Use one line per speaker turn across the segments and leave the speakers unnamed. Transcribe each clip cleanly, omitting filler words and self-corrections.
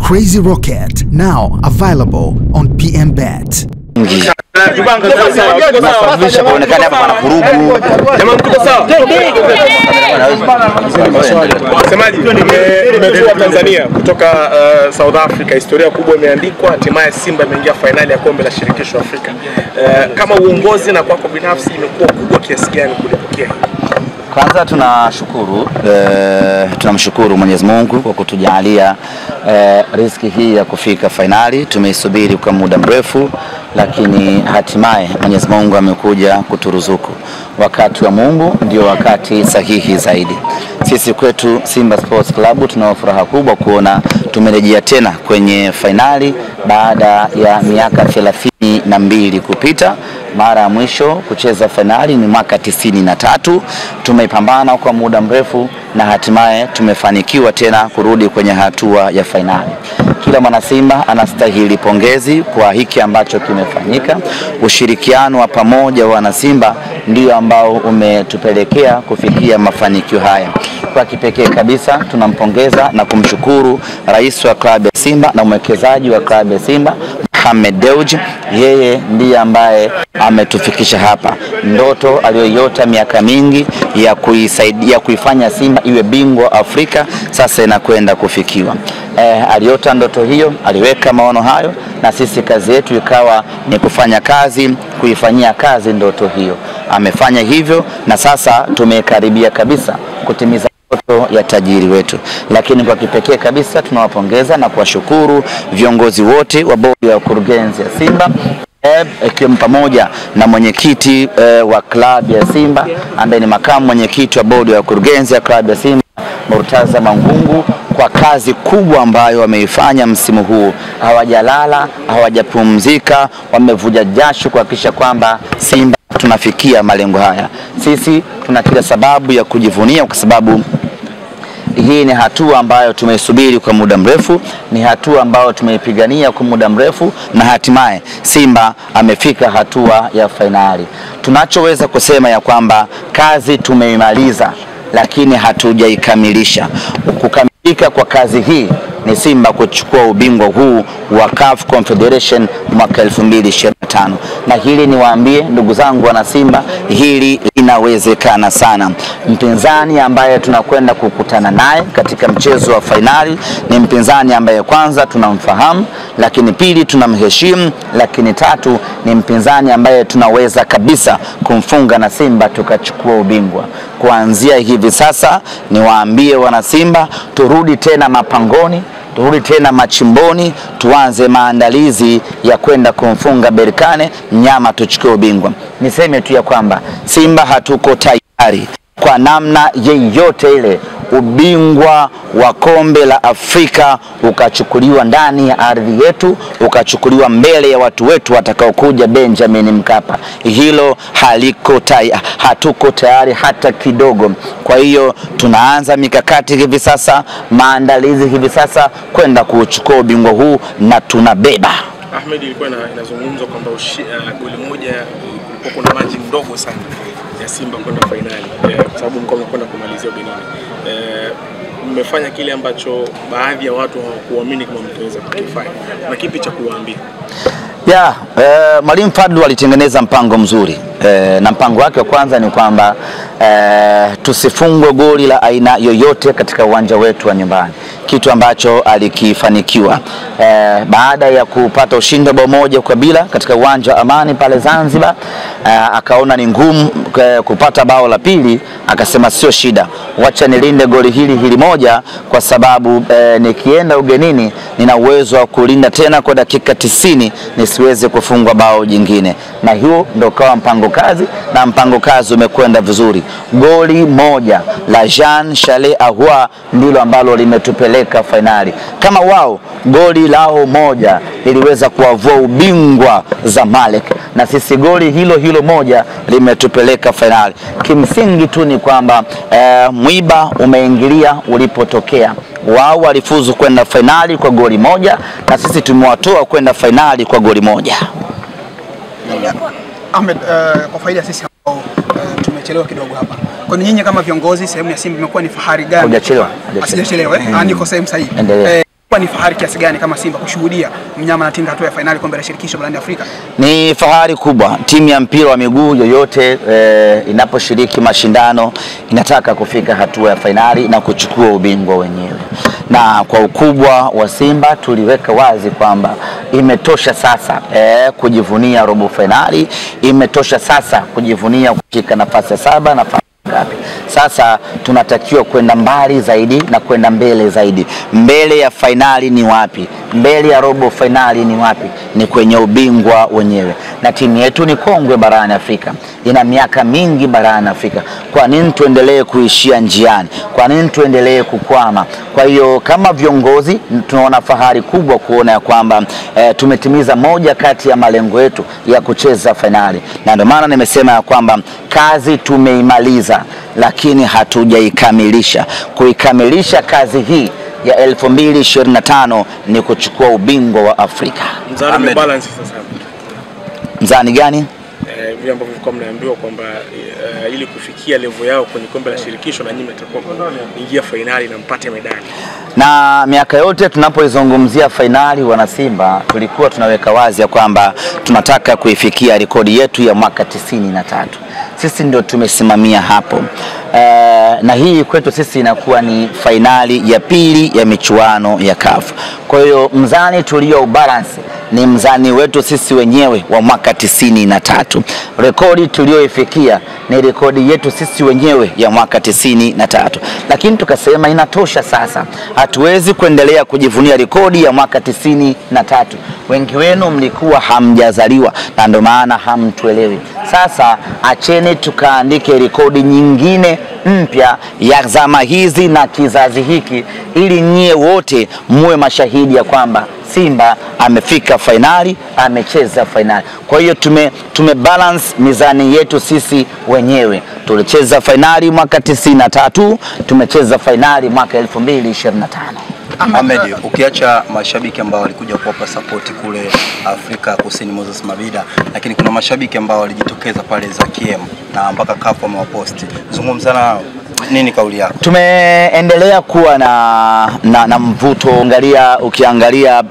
Crazy Rocket, now available on PMBet.
Tanzania kutoka South Africa, historia kubwa imeandikwa, hatimaye Simba imeingia finali ya kombe la shirikisho Afrika. Kama uongozi na kwako binafsi imekuwa kubwa kiasi gani kulipokea?
Kwanza tunamshukuru Mwenyezi Mungu kwa kutujalia riziki hii ya kufika finali. Tumeisubiri kwa muda mrefu, lakini hatimaye Mwenyezi Mungu amekuja kuturuzuku. Wakati wa Mungu ndio wakati sahihi zaidi. Sisi kwetu Simba Sports Club tuna furaha kubwa kuona tumerejea tena kwenye finali baada ya miaka 32 kupita. Mara ya mwisho kucheza finali ni mwaka 93. Tumepambana kwa muda mrefu na hatimaye tumefanikiwa tena kurudi kwenye hatua ya finali. Kila mwana Simba anastahili pongezi kwa hiki ambacho kimefanyika. Ushirikiano wa pamoja wa wana Simba ndio ambao umetupelekea kufikia mafanikio haya. Kwa kipekee kabisa tunampongeza na kumshukuru rais wa klabu ya Simba na mwekezaji wa klabu ya Simba Mohamed Dewji. Yeye ndiye ambaye ametufikisha hapa. Ndoto aliyoiota miaka mingi ya kuisaidia kuifanya Simba iwe bingwa Afrika sasa inakwenda kufikiwa. Aliota ndoto hiyo, aliweka maono hayo, na sisi kazi yetu ikawa ni kufanya kazi, kuifanyia kazi ndoto hiyo. Amefanya hivyo na sasa tumekaribia kabisa kutimiza ndoto ya tajiri wetu. Lakini kwa kipekee kabisa tunawapongeza na kuwashukuru viongozi wote wa bodi ya wakurugenzi ya Simba, ikiwa pamoja na mwenyekiti wa klabu ya Simba ambaye ni makamu mwenyekiti wa bodi ya wakurugenzi ya klabu ya Simba Murtaza Mangungu, kwa kazi kubwa ambayo wameifanya msimu huu. Hawajalala, hawajapumzika, wamevuja jasho kuhakikisha kwamba Simba tunafikia malengo haya. Sisi tuna kila sababu ya kujivunia kwa sababu hii ni hatua ambayo tumeisubiri kwa muda mrefu, ni hatua ambayo tumeipigania kwa muda mrefu, na hatimaye Simba amefika hatua ya finali. Tunachoweza kusema ya kwamba kazi tumeimaliza, lakini hatujaikamilisha. Kukamilika kwa kazi hii ni Simba kuchukua ubingwa huu wa CAF Confederation mwaka 2025. Na hili niwaambie ndugu zangu wana Simba, hili linawezekana sana. Mpinzani ambaye tunakwenda kukutana naye katika mchezo wa finali ni mpinzani ambaye kwanza tunamfahamu, lakini pili tunamheshimu, lakini tatu ni mpinzani ambaye tunaweza kabisa kumfunga na Simba tukachukua ubingwa. Kuanzia hivi sasa niwaambie wana Simba, turudi tena mapangoni, turudi tena machimboni, tuanze maandalizi ya kwenda kumfunga Berkane Nyama tuchukue ubingwa. Niseme tu ya kwamba Simba hatuko tayari kwa namna yeyote ile ubingwa wa kombe la Afrika ukachukuliwa ndani ya ardhi yetu, ukachukuliwa mbele ya watu wetu watakaokuja Benjamin Mkapa. Hilo hatuko tayari hata kidogo. Kwa hiyo tunaanza mikakati hivi sasa, maandalizi hivi sasa kwenda kuchukua ubingwa huu na tunabeba.
Ahmed, ilikuwa inazungumzwa kwamba goli moja kulikuwa kuna margin ndogo sana ya Simba kwenda finali, kwa sababu mko mnakwenda kumalizia ugenini. Mmefanya kile ambacho baadhi ya watu hawakuamini kama mtaweza kufanya. Na kipi cha kuwaambia?
Mwalimu Fadlu alitengeneza mpango mzuri. Na mpango wake wa kwanza ni kwamba tusifungwe goli la aina yoyote katika uwanja wetu wa nyumbani, kitu ambacho alikifanikiwa. Baada ya kupata ushindi bao moja kwa bila katika uwanja wa Amani pale Zanzibar, akaona ni ngumu kupata bao la pili, akasema sio shida, wacha nilinde goli hili moja, kwa sababu nikienda ugenini nina uwezo wa kulinda tena kwa dakika 90 nisiweze kufungwa bao jingine. Na hiyo ndio kawa mpango kazi, na mpango kazi umekwenda vizuri. Goli moja la Jean Charles Ahoua ndilo ambalo limetupeleka finali. Kama wao goli lao moja iliweza kuwavua ubingwa Zamalek, na sisi goli hilo moja limetupeleka finali. Kimsingi tu ni kwamba mwiba umeingilia ulipotokea. Wao walifuzu kwenda finali kwa goli moja, na sisi tumewatoa kwenda finali kwa goli moja.
Ahmed, kwa faida sisi ambao tumechelewa kidogo hapa, kwa nyinyi kama viongozi sehemu ya Simba imekuwa ni fahari gani?
Hujachelewa.
Asijachelewa, niko sehemu sahihi. Kwa ni fahari kiasi gani kama Simba kushuhudia mnyama na tinga hatua ya finali kombe la shirikisho barani Afrika?
Ni fahari kubwa. Timu ya mpira wa miguu yoyote inaposhiriki mashindano inataka kufika hatua ya finali na kuchukua ubingwa wenyewe. Na kwa ukubwa wa Simba tuliweka wazi kwamba imetosha sasa kujivunia robo finali, imetosha sasa kujivunia kushika nafasi ya 7 na ngapi. Sasa tunatakiwa kwenda mbali zaidi na kwenda mbele zaidi. Mbele ya finali ni wapi? Mbele ya robo finali ni wapi? Ni kwenye ubingwa wenyewe. Na timu yetu ni kongwe barani Afrika, ina miaka mingi barani Afrika. Kwa nini tuendelee kuishia njiani? Kwa nini tuendelee kukwama? Kwa hiyo kama viongozi tunaona fahari kubwa kuona ya kwamba tumetimiza moja kati ya malengo yetu ya kucheza finali. Na ndio maana nimesema ya kwamba kazi tumeimaliza, lakini hatujaikamilisha. Kuikamilisha kazi hii ya 2025 ni kuchukua ubingwa wa Afrika.
Mzani balance sasa.
Mzani gani?
Vile ambavyo mlikuwa mnaambiwa kwamba ili kufikia level yao kwenye kombe la shirikisho na nyinyi mtakuwa kuingia finali na mpate medali.
Na miaka yote tunapoizungumzia finali wana Simba tulikuwa tunaweka wazi ya kwamba tunataka kuifikia rekodi yetu ya mwaka 93. Sisi ndio tumesimamia hapo. Na hii kwetu sisi inakuwa ni finali ya pili ya michuano ya CAF. Kwa hiyo mzani tulio balance ni mzani wetu sisi wenyewe wa mwaka 93. Rekodi tulioifikia ni rekodi yetu sisi wenyewe ya mwaka 93. Lakini tukasema inatosha sasa. Hatuwezi kuendelea kujivunia rekodi ya mwaka 93. Wengi wenu mlikuwa hamjazaliwa na ndio maana hamtuelewi. Sasa acheni tukaandike rekodi nyingine mpya ya zama hizi na kizazi hiki, ili nyie wote muwe mashahidi ya kwamba Simba amefika finali, amecheza finali. Kwa hiyo tume balance mizani yetu sisi wenyewe. Tulicheza finali mwaka 93, tumecheza finali mwaka 2025.
Ahmed, ukiacha mashabiki ambao walikuja kuwapa support kule Afrika Kusini Moses Mabida, lakini kuna mashabiki ambao walijitokeza pale za KM na mpaka CAF wamewaposti. Zungumza nao. Nini kauli yako?
Tumeendelea kuwa na mvuto. Ukiangalia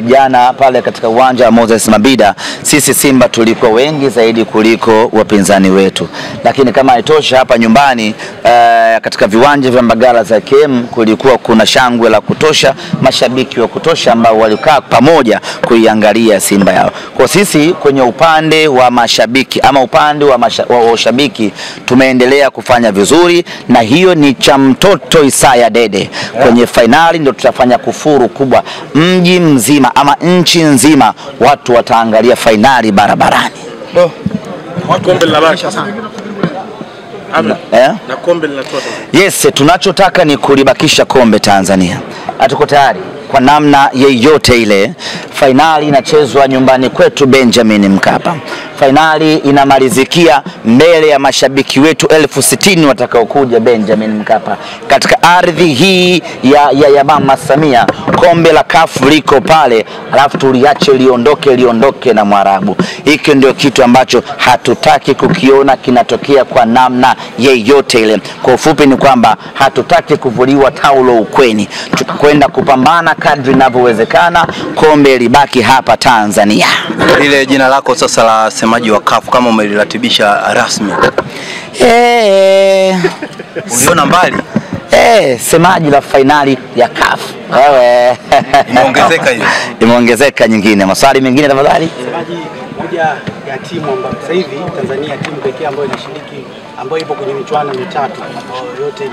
jana pale katika uwanja wa Moses Mabida, sisi Simba tulikuwa wengi zaidi kuliko wapinzani wetu. Lakini kama haitosha, hapa nyumbani katika viwanja vya Mbagala za KM kulikuwa kuna shangwe la kutosha, mashabiki wa kutosha ambao walikaa pamoja kuiangalia Simba yao. Kwa sisi kwenye upande wa mashabiki ama upande wa washabiki tumeendelea kufanya vizuri, na hiyo ni cha mtoto Isaya Dede. Kwenye finali ndio tutafanya kufuru kubwa. Mji mzima ama nchi nzima watu wataangalia finali barabarani.
Kombe la baki sana. Na kombe linatoa.
Yes, tunachotaka ni kulibakisha kombe Tanzania. Hatuko tayari kwa namna yeyote ile. Finali inachezwa nyumbani kwetu Benjamin Mkapa. Finali inamalizikia mbele ya mashabiki wetu 60,000 watakaokuja Benjamin Mkapa. Katika ardhi hii ya Mama Samia, kombe la CAF liko pale, alafu tuliache liondoke na Mwarabu. Hiki ndio kitu ambacho hatutaki kukiona kinatokea kwa namna yeyote ile. Kwa ufupi ni kwamba hatutaki kuvuliwa taulo ukweni. Tutakwenda kupambana kadri inavyowezekana, kombe libaki hapa Tanzania.
Ile jina lako sasa la semaji wa CAF kama umeliratibisha rasmi. Uliona mbali?
Semaji la finali ya CAF. Wewe.
Imeongezeka hiyo.
Imeongezeka nyingine. Maswali mengine tafadhali.
Semaji moja ya timu ambayo sasa hivi Tanzania timu pekee ambayo inashiriki ambayo ipo kwenye michuano mitatu ambayo yote ni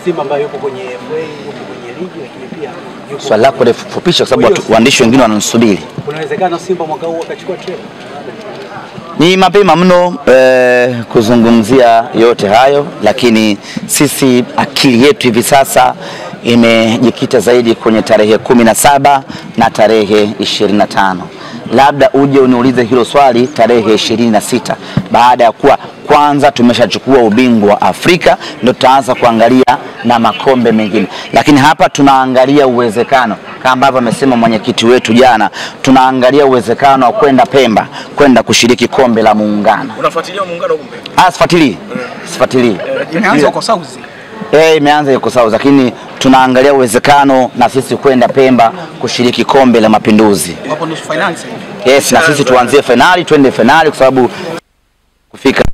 Simba ambayo yupo kwenye FA, yupo kwenye ligi, lakini pia yupo.
Swali lako lifupisha kwa sababu waandishi wengine wanasubiri.
Unawezekana Simba mwaka huu akachukua treble?
Ni mapema mno kuzungumzia yote hayo, lakini sisi akili yetu hivi sasa imejikita zaidi kwenye tarehe 17 na tarehe 25. Labda uje uniulize hilo swali tarehe 26 baada ya kuwa kwanza tumeshachukua ubingwa wa Afrika, ndio tutaanza kuangalia na makombe mengine. Lakini hapa tunaangalia uwezekano kama ambavyo amesema mwenyekiti wetu jana, tunaangalia uwezekano wa kwenda Pemba, kwenda kushiriki kombe la Muungano.
Unafuatilia Muungano kumbe?
Sifuatilii.
Imeanza kwa South.
Imeanza iko sawa, lakini tunaangalia uwezekano na sisi kwenda Pemba kushiriki kombe la Mapinduzi.
Hapo nusu finali sasa.
Yes, na sisi tuanzie finali, twende finali kwa sababu kufika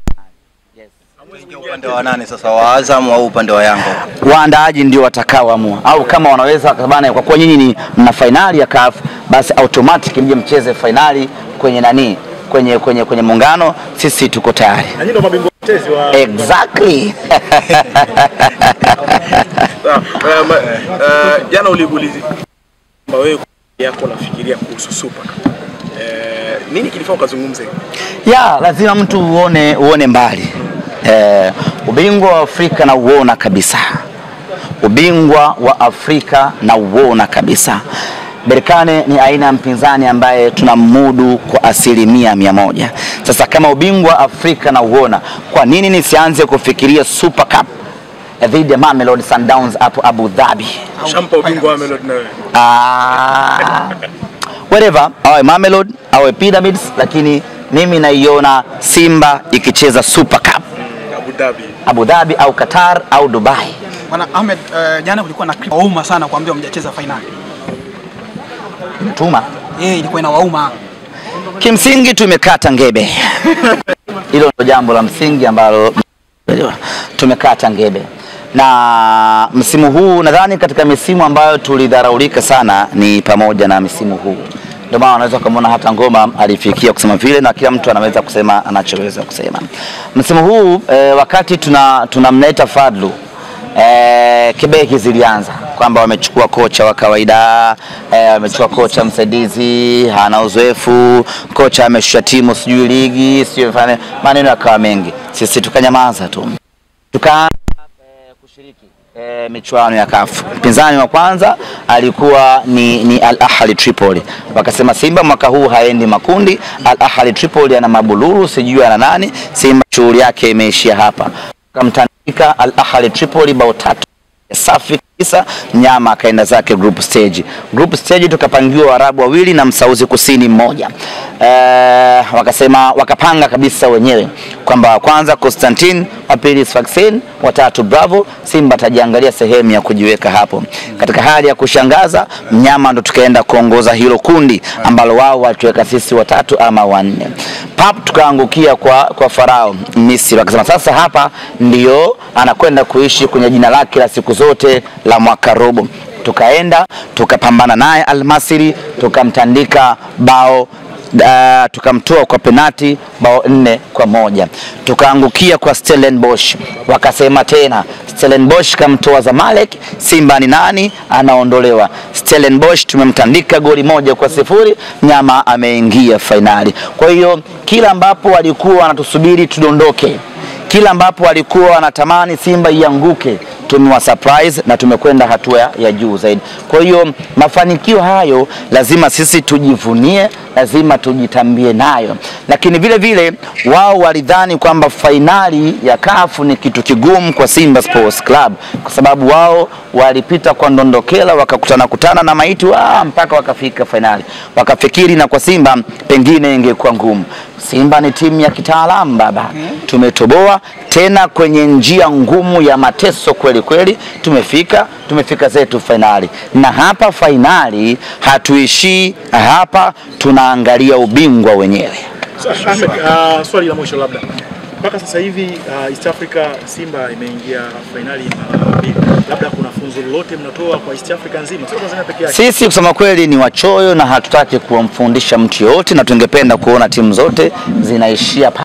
upande wa nani sasa, wa Azam au upande wa Yanga?
Waandaaji ndio watakaoamua, au kama wanaweza bana, kwa kuwa nyinyi ni mna finali ya CAF, basi automatic mje mcheze finali kwenye nani, kwenye muungano, sisi tuko tayari.
Na nyinyi ndio mabingwa mtetezi wa
exactly.
Jana uliuliza kwamba wewe yako nafikiria kuhusu Super Cup. Nini kilifanya ukazungumze?
Lazima mtu uone mbali. Ubingwa wa Afrika na uona kabisa. Ubingwa wa Afrika na uona kabisa. Berkane ni aina ya mpinzani ambaye tunamudu kwa 100%. Sasa kama ubingwa wa Afrika na uona, kwa nini nisianze kufikiria Super Cup dhidi ya Mamelodi Sundowns hapo Abu Dhabi?
Shampa ubingwa wa Mamelodi na wewe.
Whatever, awe Mamelodi, awe Pyramids, lakini mimi naiona Simba ikicheza Super Cup. Abu Dhabi au Qatar au Dubai.
Bwana Ahmed, jana kulikuwa na clip wauma sana kuambia mjacheza finali.
Mtuma?
Ilikuwa inawauma.
Kimsingi tumekata ngebe. Hilo ndio jambo la msingi ambalo tumekata ngebe. Na msimu huu nadhani katika misimu ambayo tulidharaulika sana ni pamoja na misimu huu. Ndio maana unaweza kumuona hata Ngoma alifikia kusema vile, na kila mtu anaweza kusema anachoweza kusema. Msimu huu wakati tunamleta Fadlu, kibeki zilianza kwamba wamechukua kocha wa kawaida, wamechukua kocha msaidizi, hana uzoefu, kocha ameshusha timu sijui ligi, sijui maneno yakawa mengi. Sisi tukanyamaza tu. Tukaanza kushiriki michuano ya CAF. Mpinzani wa kwanza alikuwa ni Al Ahly Tripoli. Wakasema Simba mwaka huu haendi makundi, Al Ahly Tripoli ana mabululu sijui ana nani, Simba shughuli yake imeishia hapa. Kamtandika Al Ahly Tripoli bao 3. Safi kabisa, mnyama akaenda zake group stage. Group stage tukapangiwa Waarabu 2 na Msauzi Kusini 1. Wakapanga kabisa wenyewe kwamba kwanza Constantine, wa pili Sfaxien, wa tatu Bravo. Simba tajiangalia sehemu ya kujiweka hapo. Katika hali ya kushangaza, mnyama ndo tukaenda kuongoza hilo kundi ambalo wao watuweka sisi 3 ama 4. Pap tukaangukia kwa Farao Misri. Wakasema sasa hapa ndio anakwenda kuishi kwenye jina lake la siku zote la mwaka robo. Tukaenda tukapambana naye Al Masry, tukamtandika bao tukamtoa kwa penati bao 4-1. Tukaangukia kwa Stellenbosch. Wakasema tena Stellenbosch kamtoa Zamalek, Simba ni nani anaondolewa. Stellenbosch tumemtandika goli 1-0, nyama ameingia finali. Kwa hiyo kila ambapo walikuwa wanatusubiri tudondoke, kila ambapo walikuwa wanatamani Simba ianguke, tumewa surprise na tumekwenda hatua ya juu zaidi. Kwa hiyo mafanikio hayo lazima sisi tujivunie, lazima tujitambie nayo. Lakini vile vile wao walidhani kwamba finali ya CAF ni kitu kigumu kwa Simba Sports Club, kwa sababu wao walipita kwa ndondokela wakakutana na maiti mpaka wakafika finali. Wakafikiri na kwa Simba pengine ingekuwa ngumu. Simba ni timu ya kitaalamu baba. Tumetoboa tena kwenye njia ngumu ya mateso kweli. Tumefika zetu finali. Na hapa finali hatuishii hapa, tunaangalia ubingwa wenyewe.
Ahmed, swali la mwisho labda. Mpaka sasa hivi East Africa Simba imeingia finali mara 2. Labda kuna funzo lolote mnatoa kwa East Africa nzima? Sio Tanzania pekee yake.
Sisi kusema kweli ni wachoyo na hatutaki kuwamfundisha mtu yote, na tungependa kuona timu zote zinaishia